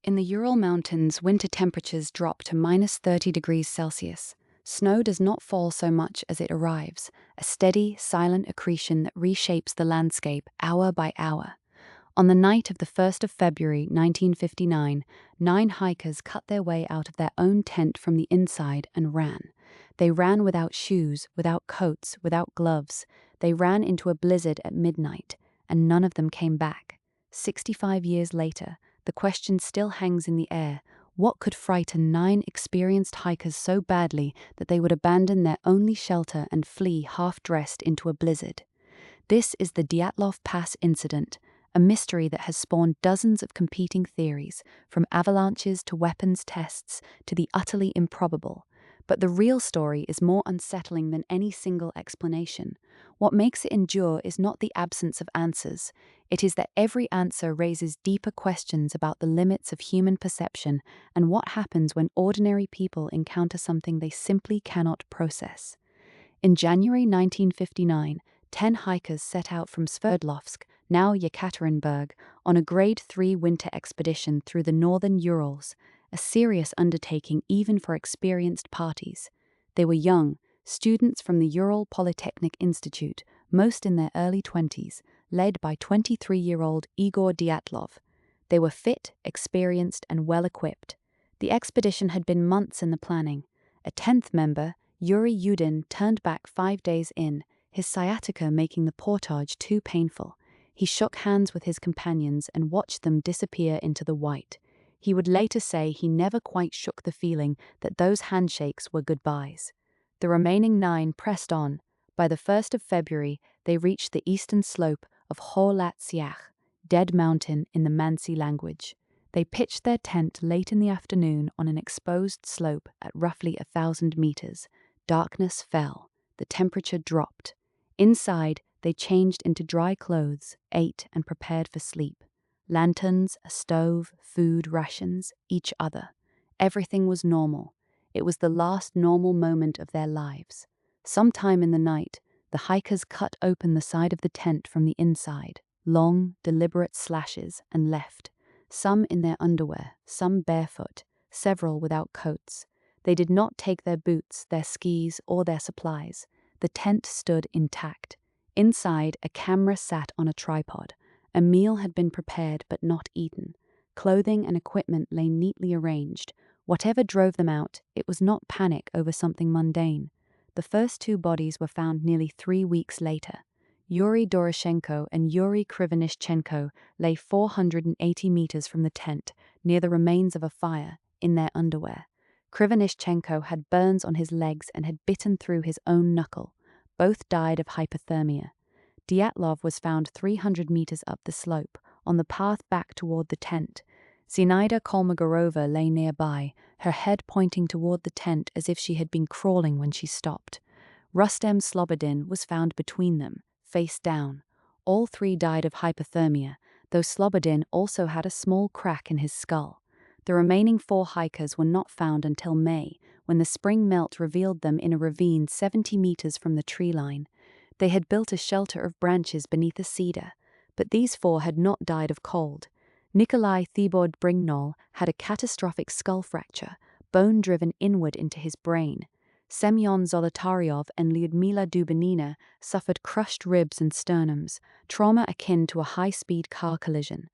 In the Ural Mountains, winter temperatures drop to -30 degrees Celsius. Snow does not fall so much as it arrives, a steady, silent accretion that reshapes the landscape hour by hour. On the night of the 1st of February 1959, 9 hikers cut their way out of their own tent from the inside and ran. They ran without shoes, without coats, without gloves. They ran into a blizzard at midnight, and none of them came back. 65 years later, the question still hangs in the air. What could frighten 9 experienced hikers so badly that they would abandon their only shelter and flee half-dressed into a blizzard? This is the Dyatlov Pass incident, a mystery that has spawned dozens of competing theories, from avalanches to weapons tests to the utterly improbable. But the real story is more unsettling than any single explanation. What makes it endure is not the absence of answers. It is that every answer raises deeper questions about the limits of human perception and what happens when ordinary people encounter something they simply cannot process. In January 1959, 10 hikers set out from Sverdlovsk, now Yekaterinburg, on a Grade 3 winter expedition through the northern Urals, a serious undertaking even for experienced parties. They were young, students from the Ural Polytechnic Institute, most in their early 20s, led by 23-year-old Igor Dyatlov. They were fit, experienced, and well-equipped. The expedition had been months in the planning. A 10th member, Yuri Yudin, turned back 5 days in, his sciatica making the portage too painful. He shook hands with his companions and watched them disappear into the white. He would later say he never quite shook the feeling that those handshakes were goodbyes. The remaining 9 pressed on. By the 1st of February, they reached the eastern slope of Holat Siach, Dead Mountain in the Mansi language. They pitched their tent late in the afternoon on an exposed slope at roughly 1,000 meters. Darkness fell. The temperature dropped. Inside, they changed into dry clothes, ate, and prepared for sleep. Lanterns, a stove, food, rations, each other. Everything was normal. It was the last normal moment of their lives. Sometime in the night, the hikers cut open the side of the tent from the inside, long, deliberate slashes, and left. Some in their underwear, some barefoot, several without coats. They did not take their boots, their skis, or their supplies. The tent stood intact. Inside, a camera sat on a tripod. A meal had been prepared but not eaten. Clothing and equipment lay neatly arranged. Whatever drove them out, it was not panic over something mundane. The first 2 bodies were found nearly 3 weeks later. Yuri Doroshenko and Yuri Krivanishchenko lay 480 meters from the tent, near the remains of a fire, in their underwear. Krivanishchenko had burns on his legs and had bitten through his own knuckle. Both died of hypothermia. Dyatlov was found 300 meters up the slope, on the path back toward the tent. Zinaida Kolmogorova lay nearby, her head pointing toward the tent as if she had been crawling when she stopped. Rustem Slobodin was found between them, face down. All 3 died of hypothermia, though Slobodin also had a small crack in his skull. The remaining 4 hikers were not found until May, when the spring melt revealed them in a ravine 70 meters from the tree line. They had built a shelter of branches beneath a cedar, but these 4 had not died of cold. Nikolai Thibod Brignol had a catastrophic skull fracture, bone driven inward into his brain. Semyon Zolotaryov and Lyudmila Dubinina suffered crushed ribs and sternums, trauma akin to a high-speed car collision.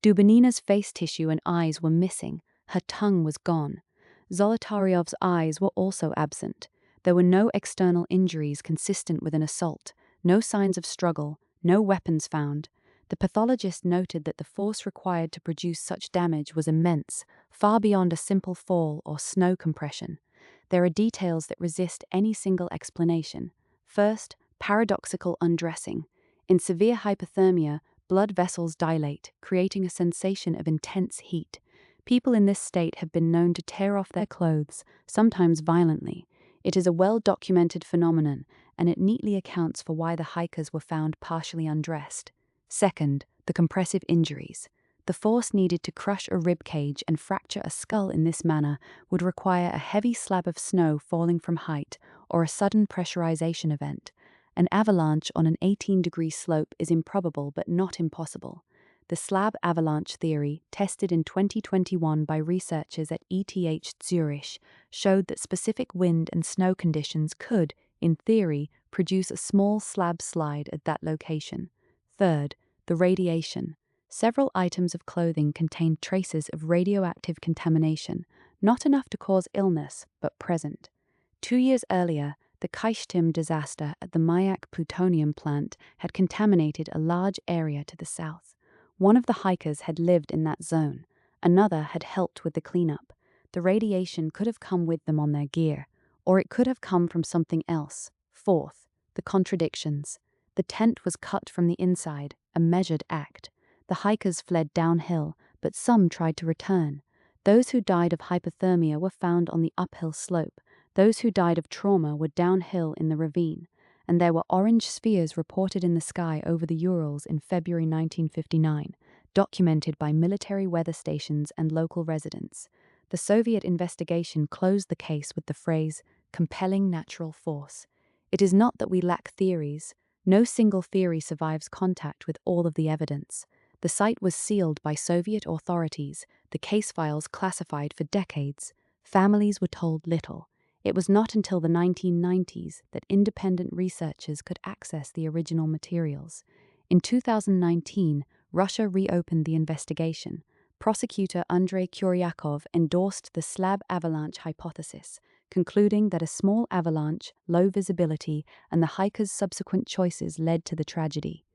Dubinina's face tissue and eyes were missing. Her tongue was gone. Zolotaryov's eyes were also absent. There were no external injuries consistent with an assault, no signs of struggle, no weapons found. The pathologist noted that the force required to produce such damage was immense, far beyond a simple fall or snow compression. There are details that resist any single explanation. First, paradoxical undressing. In severe hypothermia, blood vessels dilate, creating a sensation of intense heat. People in this state have been known to tear off their clothes, sometimes violently. It is a well-documented phenomenon, and it neatly accounts for why the hikers were found partially undressed. Second, the compressive injuries. The force needed to crush a rib cage and fracture a skull in this manner would require a heavy slab of snow falling from height or a sudden pressurization event. An avalanche on an 18-degree slope is improbable but not impossible. the slab avalanche theory, tested in 2021 by researchers at ETH Zurich, showed that specific wind and snow conditions could, in theory, produce a small slab slide at that location. Third, the radiation. Several items of clothing contained traces of radioactive contamination, not enough to cause illness, but present. 2 years earlier, the Kyshtym disaster at the Mayak plutonium plant had contaminated a large area to the south. One of the hikers had lived in that zone. Another had helped with the cleanup. The radiation could have come with them on their gear, or it could have come from something else. Fourth, the contradictions. The tent was cut from the inside, a measured act. The hikers fled downhill, but some tried to return. Those who died of hypothermia were found on the uphill slope. Those who died of trauma were downhill in the ravine, and there were orange spheres reported in the sky over the Urals in February 1959, documented by military weather stations and local residents. The Soviet investigation closed the case with the phrase, compelling natural force. It is not that we lack theories. No single theory survives contact with all of the evidence. The site was sealed by Soviet authorities, the case files classified for decades. Families were told little. It was not until the 1990s that independent researchers could access the original materials. In 2019, Russia reopened the investigation. Prosecutor Andrei Kuryakov endorsed the slab avalanche hypothesis, concluding that a small avalanche, low visibility, and the hikers' subsequent choices led to the tragedy.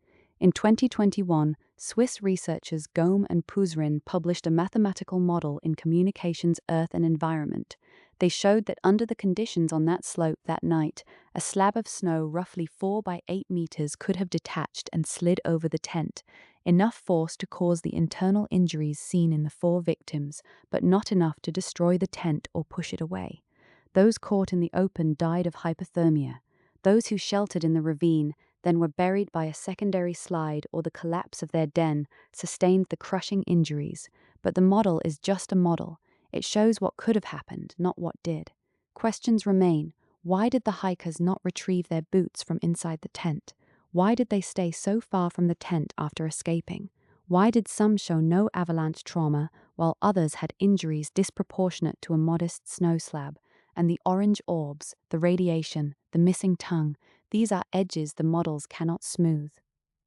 In 2021, Swiss researchers Gome and Puzrin published a mathematical model in Communications, Earth and Environment. They showed that under the conditions on that slope that night, a slab of snow roughly 4 by 8 meters could have detached and slid over the tent, enough force to cause the internal injuries seen in the 4 victims, but not enough to destroy the tent or push it away. Those caught in the open died of hypothermia. Those who sheltered in the ravine, then were buried by a secondary slide or the collapse of their den, sustained the crushing injuries. But the model is just a model. It shows what could have happened, not what did. Questions remain. Why did the hikers not retrieve their boots from inside the tent? Why did they stay so far from the tent after escaping? Why did some show no avalanche trauma, while others had injuries disproportionate to a modest snow slab? And the orange orbs, the radiation, the missing tongue, these are edges the models cannot smooth.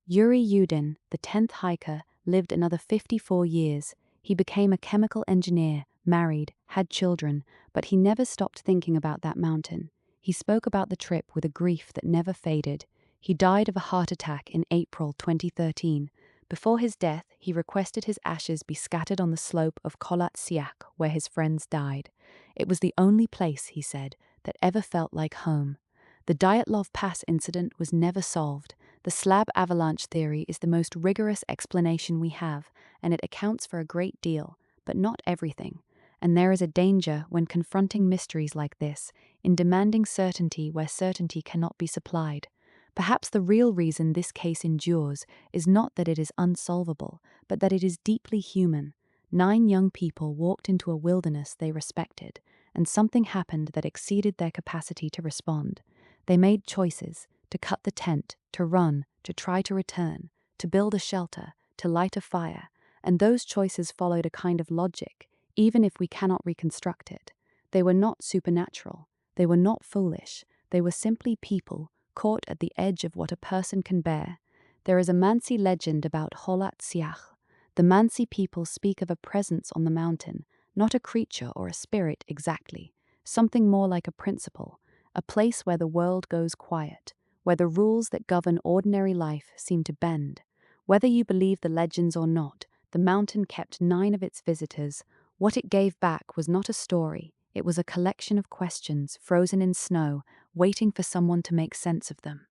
Yuri Yudin, the 10th hiker, lived another 54 years. He became a chemical engineer, married, had children, but he never stopped thinking about that mountain. He spoke about the trip with a grief that never faded. He died of a heart attack in April 2013. Before his death, he requested his ashes be scattered on the slope of Kholat Syakh, where his friends died. It was the only place, he said, that ever felt like home. The Dyatlov Pass incident was never solved. The slab avalanche theory is the most rigorous explanation we have, and it accounts for a great deal, but not everything. And there is a danger when confronting mysteries like this, in demanding certainty where certainty cannot be supplied. Perhaps the real reason this case endures is not that it is unsolvable, but that it is deeply human. 9 young people walked into a wilderness they respected, and something happened that exceeded their capacity to respond. They made choices: to cut the tent, to run, to try to return, to build a shelter, to light a fire, and those choices followed a kind of logic, even if we cannot reconstruct it. They were not supernatural. They were not foolish. They were simply people, caught at the edge of what a person can bear. There is a Mansi legend about Kholat Syakh. The Mansi people speak of a presence on the mountain, not a creature or a spirit exactly, something more like a principle, a place where the world goes quiet, where the rules that govern ordinary life seem to bend. Whether you believe the legends or not, the mountain kept 9 of its visitors. What it gave back was not a story, it was a collection of questions frozen in snow, waiting for someone to make sense of them.